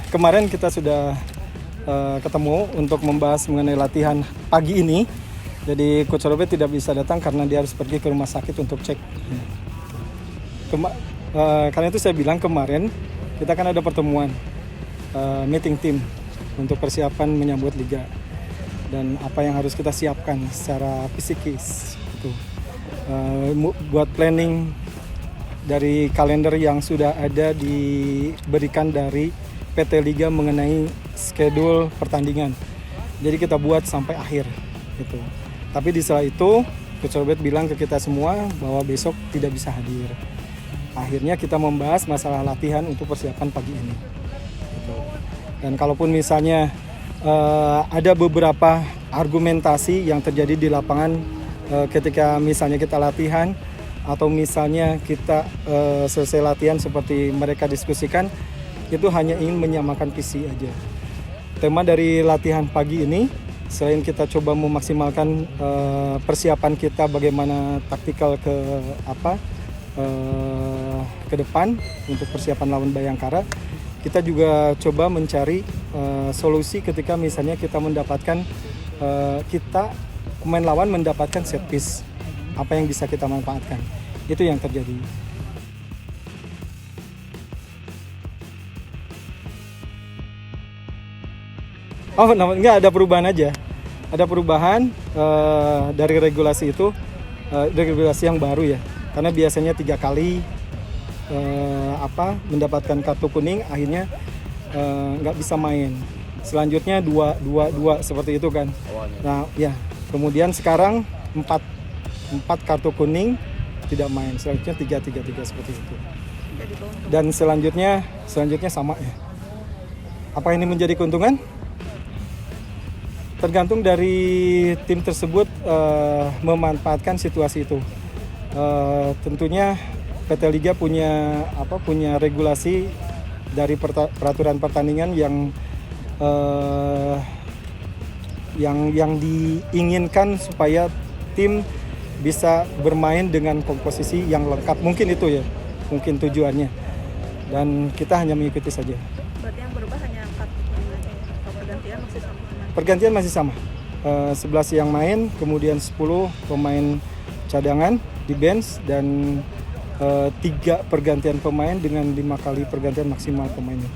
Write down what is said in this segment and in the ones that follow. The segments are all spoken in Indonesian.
Kemarin kita sudah ketemu untuk membahas mengenai latihan pagi ini. Jadi Coach Robert tidak bisa datang karena dia harus pergi ke rumah sakit untuk cek. Karena itu saya bilang kemarin kita kan ada pertemuan meeting tim untuk persiapan menyambut liga dan apa yang harus kita siapkan secara psikis itu. Buat planning dari kalender yang sudah ada diberikan dari PT Liga mengenai schedule pertandingan. Jadi kita buat sampai akhir gitu. Tapi di setelah itu Coach Robert bilang ke kita semua bahwa besok tidak bisa hadir. Akhirnya kita membahas masalah latihan untuk persiapan pagi ini gitu. Dan kalaupun misalnya ada beberapa argumentasi yang terjadi di lapangan ketika misalnya kita latihan atau misalnya kita selesai latihan seperti mereka diskusikan, itu hanya ingin menyamakan visi aja. Tema dari latihan pagi ini, selain kita coba memaksimalkan persiapan kita bagaimana taktikal ke depan untuk persiapan lawan Bayangkara, kita juga coba mencari solusi ketika misalnya kita mendapatkan pemain lawan mendapatkan set piece, apa yang bisa kita manfaatkan. Itu yang terjadi. Enggak ada perubahan aja. Ada perubahan dari regulasi itu, regulasi yang baru ya. Karena biasanya 3 kali mendapatkan kartu kuning, akhirnya nggak bisa main. Selanjutnya 2 seperti itu kan. Nah ya, kemudian sekarang 4 kartu kuning tidak main. Selanjutnya 3 seperti itu. Dan selanjutnya sama ya. Apa ini menjadi keuntungan? Tergantung dari tim tersebut memanfaatkan situasi itu. Tentunya PT Liga punya regulasi dari peraturan pertandingan yang diinginkan supaya tim bisa bermain dengan komposisi yang lengkap. Mungkin itu ya, mungkin tujuannya. Dan kita hanya mengikuti saja. Berarti yang berubah hanya kartu kuning aja ya? Atau pergantian masih sama? Pergantian masih sama. 11 yang main, kemudian 10 pemain cadangan di bench dan 3 pergantian pemain dengan 5 kali pergantian maksimal pemainnya.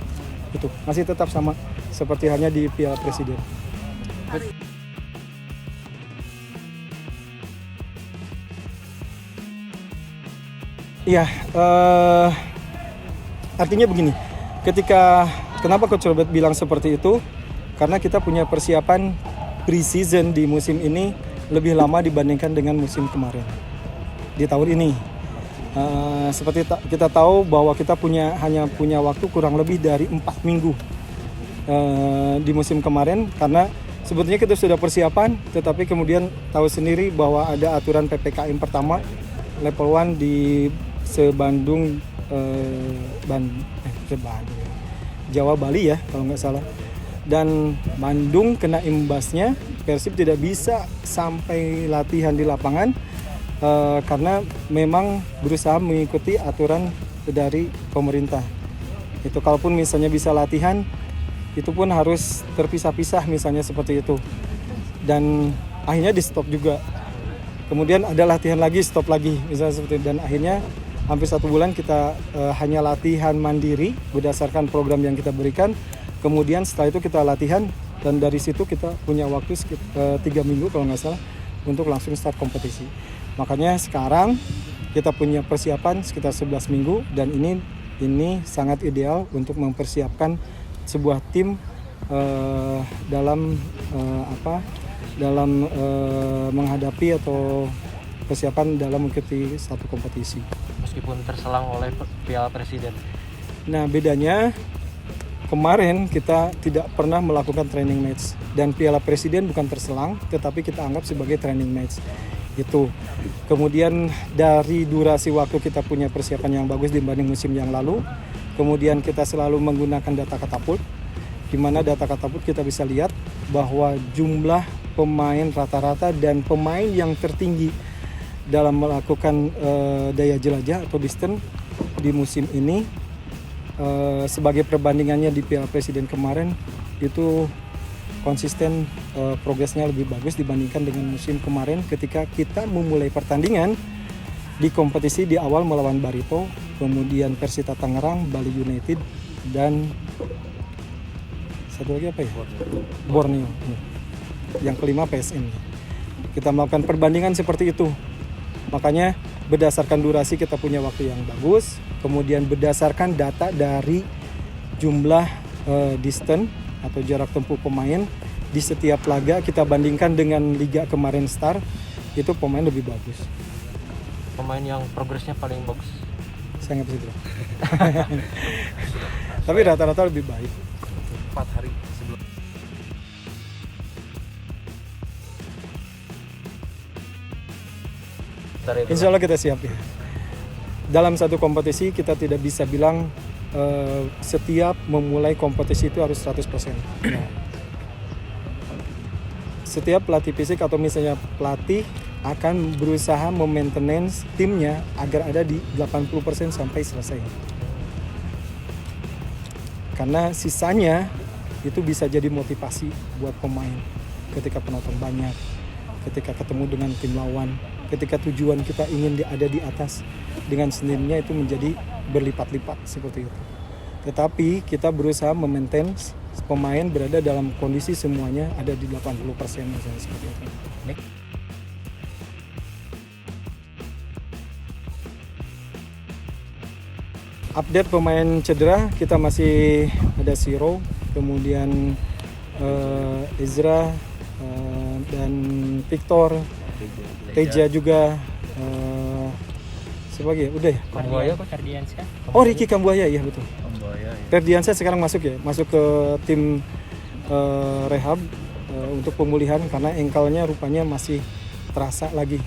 Itu masih tetap sama seperti halnya di Piala Presiden. Iya, artinya begini. Kenapa Coach Robert bilang seperti itu? Karena kita punya persiapan pre-season di musim ini lebih lama dibandingkan dengan musim kemarin di tahun ini. Seperti kita tahu bahwa kita hanya punya waktu kurang lebih dari 4 minggu di musim kemarin, karena sebetulnya kita sudah persiapan, tetapi kemudian tahu sendiri bahwa ada aturan PPKM pertama level 1 di Bandung, Jawa Bali ya kalau nggak salah. Dan Bandung kena imbasnya, Persib tidak bisa sampai latihan di lapangan karena memang berusaha mengikuti aturan dari pemerintah. Itu kalaupun misalnya bisa latihan, itu pun harus terpisah-pisah misalnya seperti itu. Dan akhirnya di stop juga. Kemudian ada latihan lagi, stop lagi misalnya seperti itu. Dan akhirnya hampir 1 bulan kita hanya latihan mandiri berdasarkan program yang kita berikan. Kemudian setelah itu kita latihan dan dari situ kita punya waktu 3 minggu kalau nggak salah untuk langsung start kompetisi. Makanya sekarang kita punya persiapan sekitar 11 minggu dan ini sangat ideal untuk mempersiapkan sebuah tim dalam menghadapi atau persiapan dalam mengikuti satu kompetisi. Meskipun terselang oleh Piala Presiden. Nah bedanya kemarin kita tidak pernah melakukan training match dan Piala Presiden bukan terselang, tetapi kita anggap sebagai training match. Itu. Kemudian dari durasi waktu kita punya persiapan yang bagus dibanding musim yang lalu. Kemudian kita selalu menggunakan data katapult, di mana data katapult kita bisa lihat bahwa jumlah pemain rata-rata dan pemain yang tertinggi dalam melakukan daya jelajah atau distance di musim ini sebagai perbandingannya di Piala Presiden kemarin itu konsisten, progresnya lebih bagus dibandingkan dengan musim kemarin ketika kita memulai pertandingan di kompetisi di awal melawan Barito, kemudian Persita Tangerang, Bali United, dan satu lagi apa ya? Borneo. Yang kelima PSM. Kita melakukan perbandingan seperti itu. Makanya berdasarkan durasi kita punya waktu yang bagus, kemudian berdasarkan data dari jumlah distance atau jarak tempuh pemain di setiap laga kita bandingkan dengan liga kemarin start, itu pemain lebih bagus. Pemain yang progresnya paling bagus. Saya nggak bisa bilang. Tapi rata-rata lebih baik. 4 hari sebelum Insya Allah kita siap ya. Dalam satu kompetisi kita tidak bisa bilang setiap memulai kompetisi itu harus 100%. Nah, setiap pelatih fisik atau misalnya pelatih akan berusaha memaintenance timnya agar ada di 80% sampai selesai. Karena sisanya itu bisa jadi motivasi buat pemain ketika penonton banyak, ketika ketemu dengan tim lawan, ketika tujuan kita ingin ada di atas, dengan sendirinya itu menjadi berlipat-lipat seperti itu. Tetapi kita berusaha memaintain pemain berada dalam kondisi semuanya ada di 80% misalnya seperti itu. Update pemain cedera kita masih ada Siro, kemudian Ezra dan Victor, Teja juga, siapa lagi ya? Udah ya? Kambuaya kok? Oh, Ricky Kambuaya, iya betul. Kambuaya ya. Ferdiansyah sekarang masuk ke tim rehab untuk pemulihan karena engkelnya rupanya masih terasa lagi